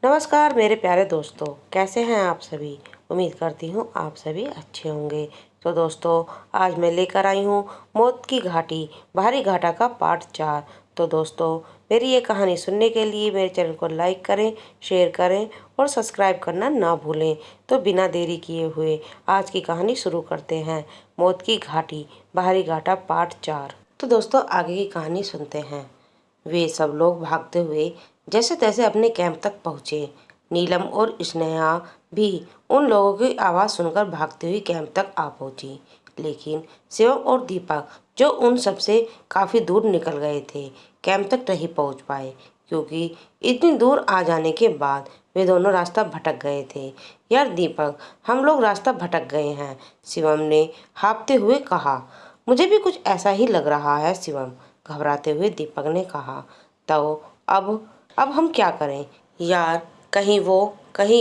नमस्कार मेरे प्यारे दोस्तों, कैसे हैं आप सभी। उम्मीद करती हूँ आप सभी अच्छे होंगे। तो दोस्तों, आज मैं लेकर आई हूँ मौत की घाटी बाहरी घाटा का पार्ट 4। तो दोस्तों, मेरी ये कहानी सुनने के लिए मेरे चैनल को लाइक करें, शेयर करें और सब्सक्राइब करना ना भूलें। तो बिना देरी किए हुए आज की कहानी शुरू करते हैं। मौत की घाटी बाहरी घाटा पार्ट 4। तो दोस्तों, आगे की कहानी सुनते हैं। वे सब लोग भागते हुए जैसे तैसे अपने कैंप तक पहुंचे। नीलम और स्नेहा भी उन लोगों की आवाज़ सुनकर भागती हुई कैंप तक आ पहुंची। लेकिन शिवम और दीपक, जो उन सबसे काफ़ी दूर निकल गए थे, कैंप तक नहीं पहुंच पाए, क्योंकि इतनी दूर आ जाने के बाद वे दोनों रास्ता भटक गए थे। यार दीपक, हम लोग रास्ता भटक गए हैं, शिवम ने हाँफते हुए कहा। मुझे भी कुछ ऐसा ही लग रहा है शिवम, घबराते हुए दीपक ने कहा। तो अब हम क्या करें यार, कहीं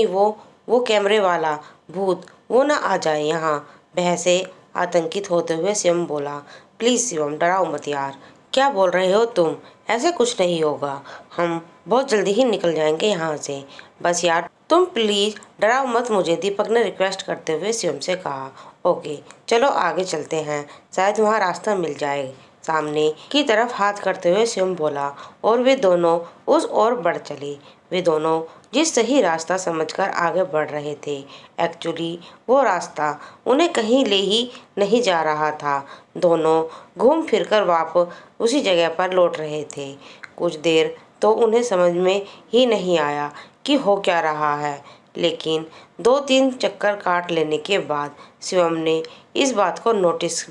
वो कैमरे वाला भूत वो ना आ जाए यहाँ। भय से आतंकित होते हुए शिवम बोला। प्लीज़ शिवम, डराओ मत यार। क्या बोल रहे हो तुम, ऐसे कुछ नहीं होगा, हम बहुत जल्दी ही निकल जाएंगे यहाँ से। बस यार तुम प्लीज़ डराओ मत मुझे, दीपक ने रिक्वेस्ट करते हुए शिवम से कहा। ओके चलो आगे चलते हैं, शायद वहाँ रास्ता मिल जाए, सामने की तरफ हाथ करते हुए शिवम बोला। और वे दोनों उस ओर बढ़ चले। वे दोनों जिस सही रास्ता समझकर आगे बढ़ रहे थे, एक्चुअली वो रास्ता उन्हें कहीं ले ही नहीं जा रहा था। दोनों घूम फिरकर वापस उसी जगह पर लौट रहे थे। कुछ देर तो उन्हें समझ में ही नहीं आया कि हो क्या रहा है, लेकिन 2-3 चक्कर काट लेने के बाद शिवम ने इस बात को नोटिस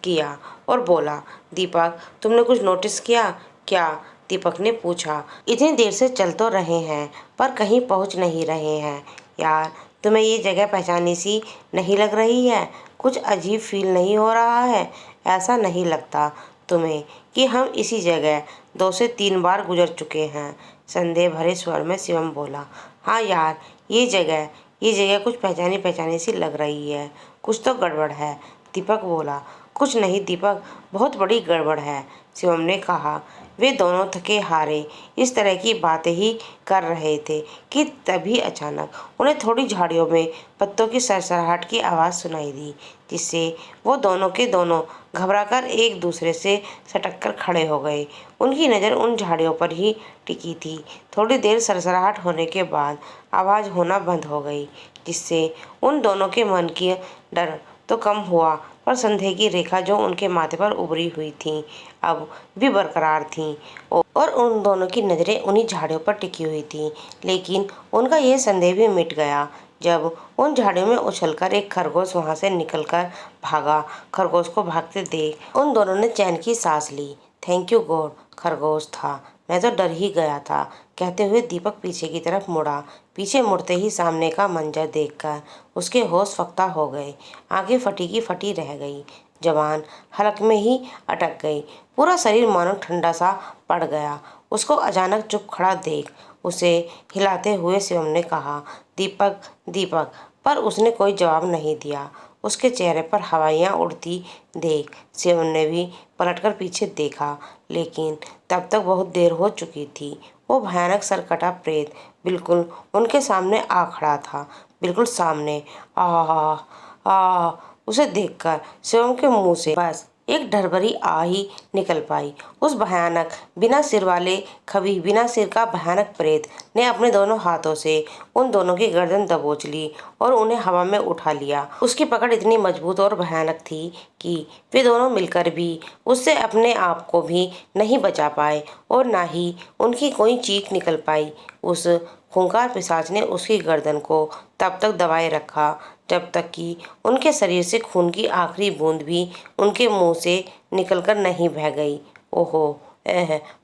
किया और बोला। दीपक, तुमने कुछ नोटिस किया क्या, दीपक ने पूछा। इतनी देर से चल तो रहे हैं पर कहीं पहुंच नहीं रहे हैं यार, तुम्हें ये जगह पहचानी सी नहीं लग रही है, कुछ अजीब फील नहीं हो रहा है, ऐसा नहीं लगता तुम्हें कि हम इसी जगह 2 से 3 बार गुजर चुके हैं, संदेह भरे स्वर में शिवम बोला। हाँ यार, ये जगह कुछ पहचानी पहचानी सी लग रही है, कुछ तो गड़बड़ है, दीपक बोला। कुछ नहीं दीपक, बहुत बड़ी गड़बड़ है, शिवम ने कहा। वे दोनों थके हारे इस तरह की बातें ही कर रहे थे कि तभी अचानक उन्हें थोड़ी झाड़ियों में पत्तों की सरसराहट की आवाज़ सुनाई दी, जिससे वो दोनों के दोनों घबराकर एक दूसरे से सटक कर खड़े हो गए। उनकी नज़र उन झाड़ियों पर ही टिकी थी। थोड़ी देर सरसराहट होने के बाद आवाज़ होना बंद हो गई, जिससे उन दोनों के मन की डर तो कम हुआ, पर संदेह की रेखा जो उनके माथे पर उभरी हुई थी अब भी बरकरार थी। और उन दोनों की नज़रें उन्हीं झाड़ियों पर टिकी हुई थी। लेकिन उनका यह संदेह भी मिट गया जब उन झाड़ियों में उछलकर एक खरगोश वहां से निकलकर भागा। खरगोश को भागते देख उन दोनों ने चैन की सांस ली। थैंक यू गॉड, खरगोश था, मैं तो डर ही गया था, कहते हुए दीपक पीछे की तरफ मुड़ा। पीछे मुड़ते ही सामने का मंजर देखकर उसके होश फक्ता हो गए, आंखें फटी की फटी रह गई, जवान हलक में ही अटक गई, पूरा शरीर मानो ठंडा सा पड़ गया। उसको अचानक चुप खड़ा देख उसे हिलाते हुए शिवम ने कहा, दीपक दीपक, पर उसने कोई जवाब नहीं दिया। उसके चेहरे पर हवाइयाँ उड़ती देख शिवम ने भी पलटकर पीछे देखा, लेकिन तब तक बहुत देर हो चुकी थी। वो भयानक सरकटा प्रेत बिल्कुल उनके सामने आ खड़ा था, बिल्कुल सामने। आ उसे देखकर शिवम के मुंह से बस एक डरभरी आ ही निकल पाई। उस भयानक बिना सिर वाले बिना सिर का भयानक प्रेत ने अपने दोनों हाथों से उन दोनों की गर्दन दबोच ली और उन्हें हवा में उठा लिया। उसकी पकड़ इतनी मजबूत और भयानक थी कि वे दोनों मिलकर भी उससे अपने आप को भी नहीं बचा पाए और ना ही उनकी कोई चीख निकल पाई। उस खूंखार पिशाच ने उसकी गर्दन को तब तक दबाए रखा जब तक कि उनके शरीर से खून की आखिरी बूंद भी उनके मुंह से निकलकर नहीं बह गई। ओहो,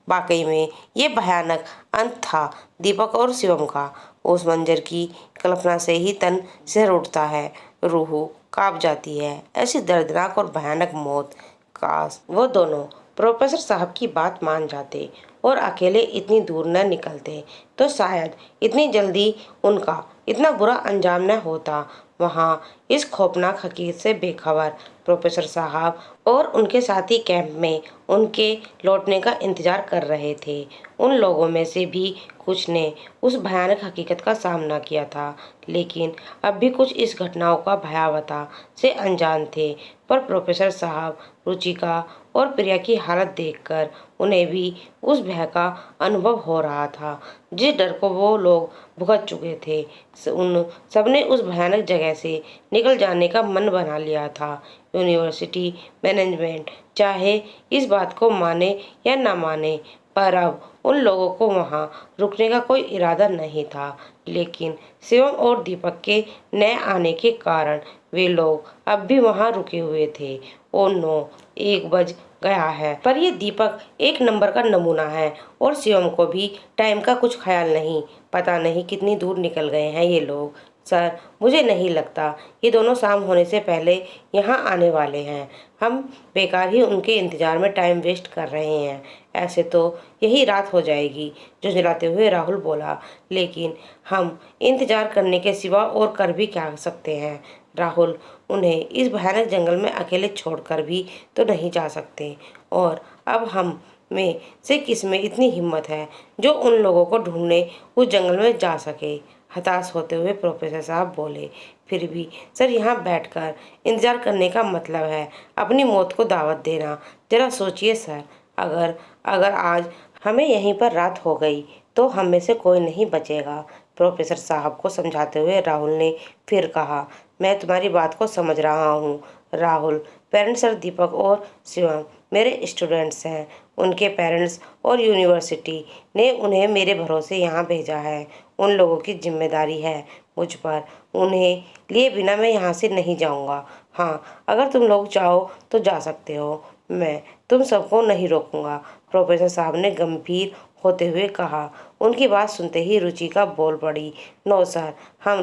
वाकई में ये भयानक अंत था दीपक और शिवम का। उस मंजर की कल्पना से ही तन सिर उठता है, रूह कांप जाती है। ऐसी दर्दनाक और भयानक मौत, काश वो दोनों प्रोफेसर साहब की बात मान जाते और अकेले इतनी दूर न निकलते तो शायद इतनी जल्दी उनका इतना बुरा अंजाम न होता। वहाँ इस खौफनाक हकीकत से बेखबर प्रोफेसर साहब और उनके साथी कैंप में उनके लौटने का इंतजार कर रहे थे। उन लोगों में से भी कुछ ने उस भयानक हकीकत का सामना किया था, लेकिन अब भी कुछ इस घटनाओं का भयावहता से अनजान थे। पर प्रोफेसर साहब, रुचिका और प्रिया की हालत देखकर उन्हें भी उस भय का अनुभव हो रहा था जिस डर को वो लोग भुगत चुके थे। उन सबने उस भयानक जगह से निकल जाने का मन बना लिया था। यूनिवर्सिटी मैनेजमेंट चाहे इस बात को माने या ना माने, पर अब उन लोगों को वहां रुकने का कोई इरादा नहीं था। लेकिन शिवम और दीपक के नए आने के कारण वे लोग अब भी वहां रुके हुए थे। ओ नो, 1 बज गया है। पर ये दीपक एक नंबर का नमूना है और शिवम को भी टाइम का कुछ ख्याल नहीं। पता नहीं कितनी दूर निकल गए हैं ये लोग। सर, मुझे नहीं लगता ये दोनों शाम होने से पहले यहाँ आने वाले हैं। हम बेकार ही उनके इंतजार में टाइम वेस्ट कर रहे हैं। ऐसे तो यही रात हो जाएगी, झुंझलाते हुए राहुल बोला। लेकिन हम इंतजार करने के सिवा और कर भी क्या सकते हैं राहुल? उन्हें इस भयानक जंगल में अकेले छोड़कर भी तो नहीं जा सकते। और अब हम में से किस में इतनी हिम्मत है जो उन लोगों को ढूंढने उस जंगल में जा सके? हताश होते हुए प्रोफेसर साहब बोले। फिर भी सर, यहाँ बैठकर इंतजार करने का मतलब है अपनी मौत को दावत देना। जरा सोचिए सर, अगर अगर आज हमें यहीं पर रात हो गई तो हम में से कोई नहीं बचेगा। प्रोफेसर साहब को समझाते हुए राहुल ने फिर कहा। मैं तुम्हारी बात को समझ रहा हूँ राहुल। पेरेंट्स सर दीपक और शिवम मेरे स्टूडेंट्स हैं। उनके पेरेंट्स और यूनिवर्सिटी ने उन्हें मेरे भरोसे यहाँ भेजा है। उन लोगों की जिम्मेदारी है मुझ पर। उन्हें लिए बिना मैं यहाँ से नहीं जाऊँगा। हाँ, अगर तुम लोग चाहो तो जा सकते हो, मैं तुम सबको नहीं रोकूंगा, प्रोफेसर साहब ने गंभीर होते हुए कहा। उनकी बात सुनते ही रुचिका बोल पड़ी। नो सर, हम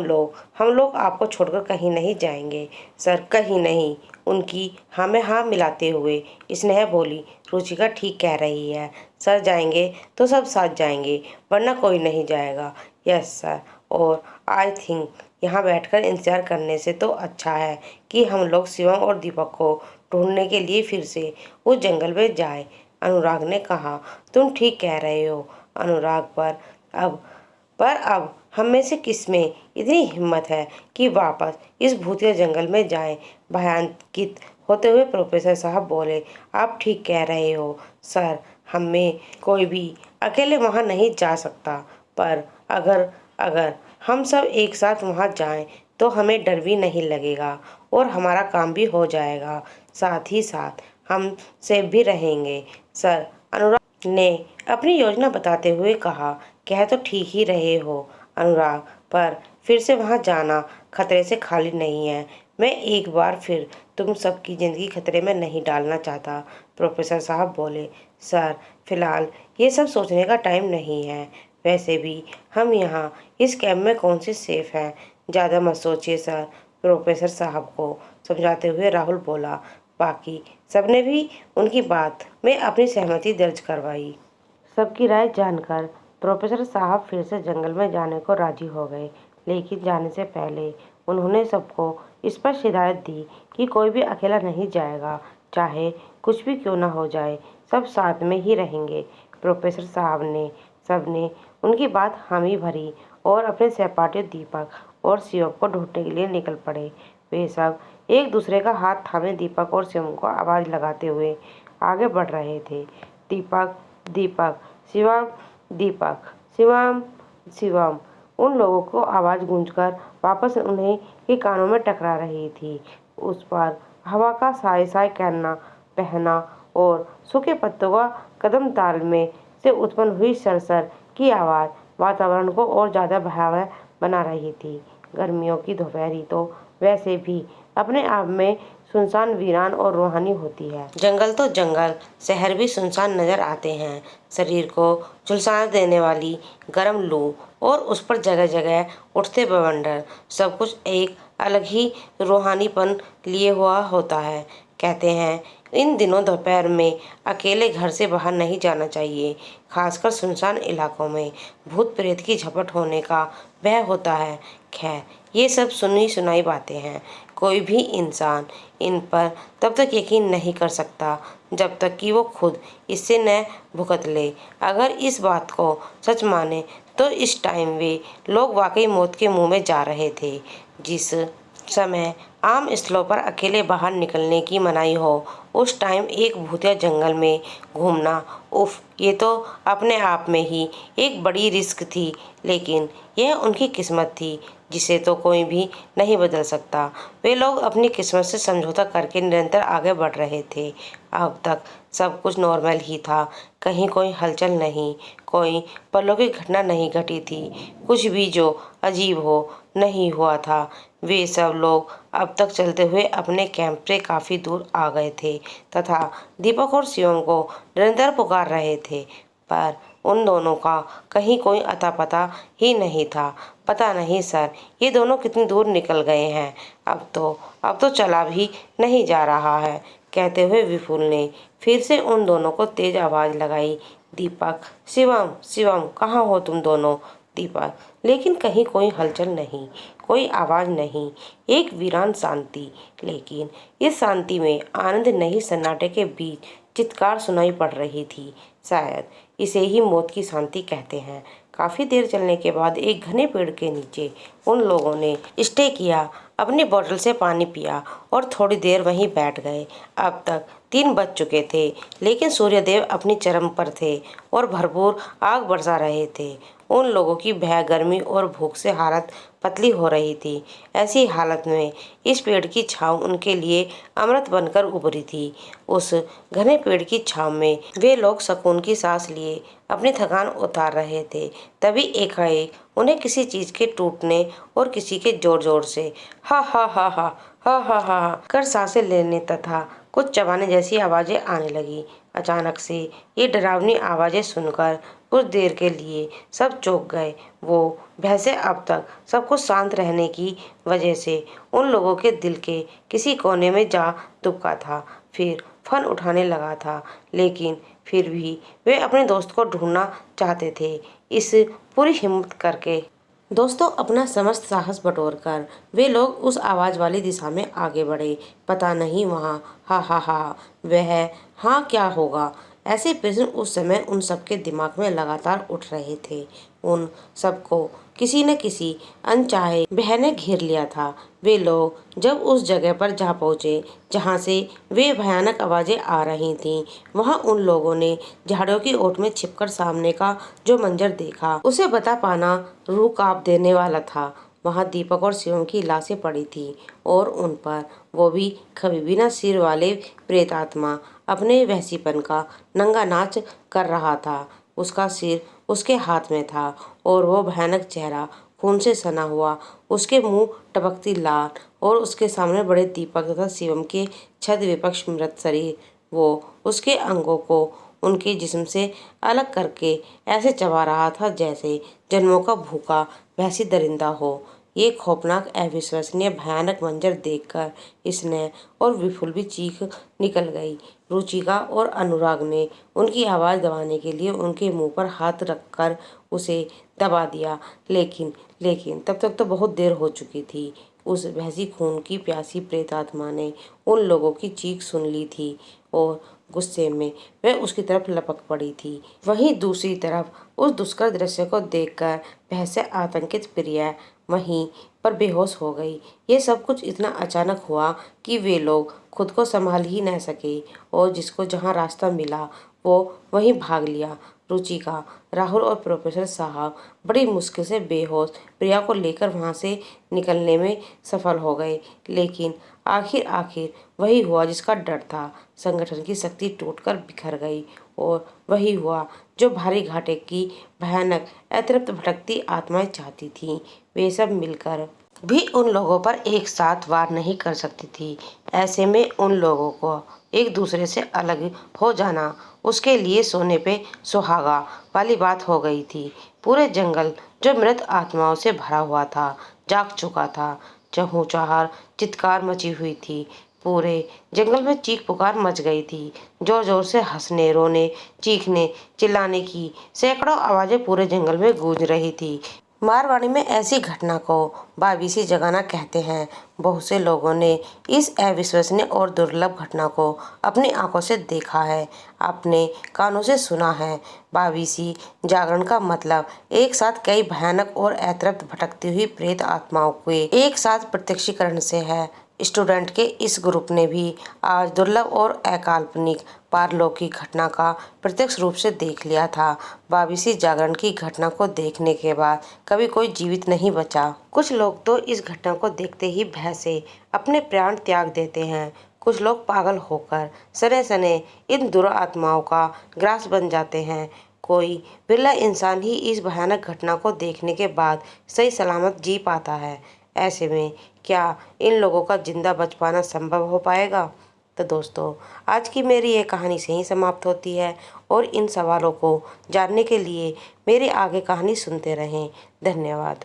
लोग आपको छोड़कर कहीं नहीं जाएंगे सर, कहीं नहीं। उनकी हाँ में हाँ मिलाते हुए स्नेहा बोली। रुचिका ठीक कह रही है सर, जाएंगे तो सब साथ जाएंगे, वरना कोई नहीं जाएगा। यस सर, और आई थिंक यहाँ बैठकर इंतजार करने से तो अच्छा है कि हम लोग शिवम और दीपक को ढूंढने के लिए फिर से उस जंगल में जाए, अनुराग ने कहा। तुम ठीक कह रहे हो अनुराग, पर अब हम में से किस में इतनी हिम्मत है कि वापस इस भूतिया जंगल में जाएं? भयांकित होते हुए प्रोफेसर साहब बोले। आप ठीक कह रहे हो सर, हम में कोई भी अकेले वहां नहीं जा सकता, पर अगर अगर हम सब एक साथ वहां जाएं तो हमें डर भी नहीं लगेगा और हमारा काम भी हो जाएगा। साथ ही साथ हम सेफ भी रहेंगे सर, अनुराग ने अपनी योजना बताते हुए कहा। कह तो ठीक ही रहे हो अनुराग, पर फिर से वहां जाना खतरे से खाली नहीं है। मैं एक बार फिर तुम सबकी ज़िंदगी खतरे में नहीं डालना चाहता, प्रोफेसर साहब बोले। सर, फिलहाल ये सब सोचने का टाइम नहीं है। वैसे भी हम यहाँ इस कैंप में कौन सी सेफ हैं? ज़्यादा मत सोचिए सर, प्रोफेसर साहब को समझाते हुए राहुल बोला। बाकी सबने भी उनकी बात में अपनी सहमति दर्ज करवाई। सबकी राय जानकर प्रोफेसर साहब फिर से जंगल में जाने को राजी हो गए, लेकिन जाने से पहले उन्होंने सबको स्पष्ट हिदायत दी कि कोई भी अकेला नहीं जाएगा, चाहे कुछ भी क्यों ना हो जाए, सब साथ में ही रहेंगे। प्रोफेसर साहब ने सबने उनकी बात हामी भरी और अपने सहपाठी दीपक और शिवम को ढूंढने के लिए निकल पड़े। वे सब एक दूसरे का हाथ थामे दीपक और शिवम को आवाज़ लगाते हुए आगे बढ़ रहे थे। दीपक, दीपक, शिवम, दीपक, शिवम, शिवम। उन लोगों को आवाज़ गूंजकर वापस उन्हें के कानों में टकरा रही थी। उस पर हवा का साय साय करना, बहना और सूखे पत्तों का कदम ताल में से उत्पन्न हुई सरसर की आवाज़ वातावरण को और ज़्यादा भयावह बना रही थी। गर्मियों की दोपहरी तो वैसे भी अपने आप में सुनसान, वीरान और रूहानी होती है। जंगल तो जंगल, शहर भी सुनसान नजर आते हैं। शरीर को झुलसा देने वाली गर्म लू और उस पर जगह जगह उठते बवंडर, सब कुछ एक अलग ही रूहानीपन लिए हुआ होता है। कहते हैं इन दिनों दोपहर में अकेले घर से बाहर नहीं जाना चाहिए, खासकर सुनसान इलाकों में भूत प्रेत की झपट होने का भय होता है। खैर, ये सब सुनी सुनाई बातें हैं। कोई भी इंसान इन पर तब तक यकीन नहीं कर सकता जब तक कि वो खुद इससे न भुगत ले। अगर इस बात को सच माने तो इस टाइम वे लोग वाकई मौत के मुंह में जा रहे थे। जिस समय आम स्थलों पर अकेले बाहर निकलने की मनाही हो, उस टाइम एक भूतिया जंगल में घूमना, उफ, ये तो अपने आप में ही एक बड़ी रिस्क थी। लेकिन यह उनकी किस्मत थी जिसे तो कोई भी नहीं बदल सकता। वे लोग अपनी किस्मत से समझौता करके निरंतर आगे बढ़ रहे थे। अब तक सब कुछ नॉर्मल ही था, कहीं कोई हलचल नहीं, कोई पलों की घटना नहीं घटी थी, कुछ भी जो अजीब हो नहीं हुआ था। वे सब लोग अब तक चलते हुए अपने कैंप से काफ़ी दूर आ गए थे तथा दीपक और शिवम को निरंतर पुकार रहे थे, पर उन दोनों का कहीं कोई अता पता ही नहीं था। पता नहीं सर, ये दोनों कितनी दूर निकल गए हैं। अब तो चला भी नहीं जा रहा है, कहते हुए विपुल ने फिर से उन दोनों को तेज आवाज़ लगाई। दीपक, शिवम, शिवम, कहाँ हो तुम दोनों? दीपक, लेकिन कहीं कोई हलचल नहीं, कोई आवाज़ नहीं, एक वीरान शांति। लेकिन इस शांति में आनंद नहीं, सन्नाटे के बीच चित्कार सुनाई पड़ रही थी। शायद इसे ही मौत की शांति कहते हैं। काफ़ी देर चलने के बाद एक घने पेड़ के नीचे उन लोगों ने स्टे किया, अपनी बोतल से पानी पिया और थोड़ी देर वहीं बैठ गए। अब तक 3 बज चुके थे, लेकिन सूर्यदेव अपनी चरम पर थे और भरपूर आग बरसा रहे थे। उन लोगों की भय, गर्मी और भूख से हालत पतली हो रही थी। ऐसी हालत में इस पेड़ की छांव उनके लिए अमृत बनकर उभरी थी। उस घने पेड़ की छांव में वे लोग सुकून की सांस लिए अपनी थकान उतार रहे थे। तभी एकाएक उन्हें किसी चीज के टूटने और किसी के जोर जोर से हा हा हा हा हा हा हा कर सांसें लेने तथा कुछ चबाने जैसी आवाजें आने लगी। अचानक से ये डरावनी आवाजें सुनकर कुछ देर के लिए सब चौंक गए। वो भय से अब तक सब कुछ शांत रहने की वजह से उन लोगों के दिल के किसी कोने में जा दुबका था, फिर फन उठाने लगा था। लेकिन फिर भी वे अपने दोस्त को ढूंढना चाहते थे। इस पूरी हिम्मत करके दोस्तों अपना समस्त साहस बटोरकर वे लोग उस आवाज़ वाली दिशा में आगे बढ़े। पता नहीं वहाँ हा हा हा वह हाँ क्या होगा, ऐसे प्रश्न उस समय उन सबके दिमाग में लगातार उठ रहे थे। उन सबको किसी न किसी अनचाहे भय ने घेर लिया था। वे लोग जब उस जगह पर जा पहुँचे जहाँ से वे भयानक आवाज़ें आ रही थीं, वहाँ उन लोगों ने झाड़ियों की ओट में छिपकर सामने का जो मंजर देखा, उसे बता पाना रूह कांप देने वाला था। वहाँ दीपक और शिवम की लाशें पड़ी थी और उन पर वो भी कभी बिना सिर वाले प्रेतात्मा अपने वहसीपन का नंगा नाच कर रहा था। उसका सिर उसके हाथ में था और वो भयानक चेहरा खून से सना हुआ, उसके मुंह टपकती लाल और उसके सामने बड़े दीपक तथा शिवम के छद विपक्ष मृत शरीर। वो उसके अंगों को उनके जिस्म से अलग करके ऐसे चबा रहा था जैसे जन्मों का भूखा भैंसी दरिंदा हो। ये खौफनाक, अविश्वसनीय, भयानक मंजर देखकर स्नेह और विपुल भी चीख निकल गई। रुचिका और अनुराग ने उनकी आवाज़ दबाने के लिए उनके मुंह पर हाथ रखकर उसे दबा दिया, लेकिन तब तक तो बहुत देर हो चुकी थी। उस भैंसी खून की प्यासी प्रेतात्मा ने उन लोगों की चीख सुन ली थी और गुस्से में वह उसकी तरफ लपक पड़ी थी। वहीं दूसरी तरफ उस दुष्कर दृश्य को देखकर भय से आतंकित प्रिया वहीं पर बेहोश हो गई। ये सब कुछ इतना अचानक हुआ कि वे लोग खुद को संभाल ही न सके और जिसको जहां रास्ता मिला वो वहीं भाग लिया। रुचिका, राहुल और प्रोफेसर साहब बड़ी मुश्किल से बेहोश प्रिया को लेकर वहां से निकलने में सफल हो गए, लेकिन आखिर वही हुआ जिसका डर था। संगठन की शक्ति टूटकर बिखर गई और वही हुआ जो भारी घाटे की भयानक अतृप्त भटकती आत्माएं चाहती थीं। वे सब मिलकर भी उन लोगों पर एक साथ वार नहीं कर सकती थी। ऐसे में उन लोगों को एक दूसरे से अलग हो जाना उसके लिए सोने पे सुहागा वाली बात हो गई थी। पूरे जंगल जो मृत आत्माओं से भरा हुआ था जाग चुका था। चहूचाहर चित्कार मची हुई थी। पूरे जंगल में चीख पुकार मच गई थी। जोर जोर से हंसने, रोने, चीखने, चिल्लाने की सैकड़ों आवाजें पूरे जंगल में गूंज रही थी। मारवाड़ी में ऐसी घटना को बाविसी जगाना कहते हैं। बहुत से लोगों ने इस अविश्वसनीय और दुर्लभ घटना को अपनी आंखों से देखा है, अपने कानों से सुना है। बाविसी जागरण का मतलब एक साथ कई भयानक और अतृप्त भटकती हुई प्रेत आत्माओं के एक साथ प्रत्यक्षीकरण से है। स्टूडेंट के इस ग्रुप ने भी आज दुर्लभ और अकाल्पनिक पारलौकिक घटना का प्रत्यक्ष रूप से देख लिया था। बाविसी जागरण की घटना को देखने के बाद कभी कोई जीवित नहीं बचा। कुछ लोग तो इस घटना को देखते ही भय से अपने प्राण त्याग देते हैं। कुछ लोग पागल होकर सने सने इन दुरात्माओं का ग्रास बन जाते हैं। कोई बिरला इंसान ही इस भयानक घटना को देखने के बाद सही सलामत जी पाता है। ऐसे में क्या इन लोगों का जिंदा बच पाना संभव हो पाएगा? तो दोस्तों, आज की मेरी ये कहानी से ही समाप्त होती है और इन सवालों को जानने के लिए मेरी आगे कहानी सुनते रहें। धन्यवाद।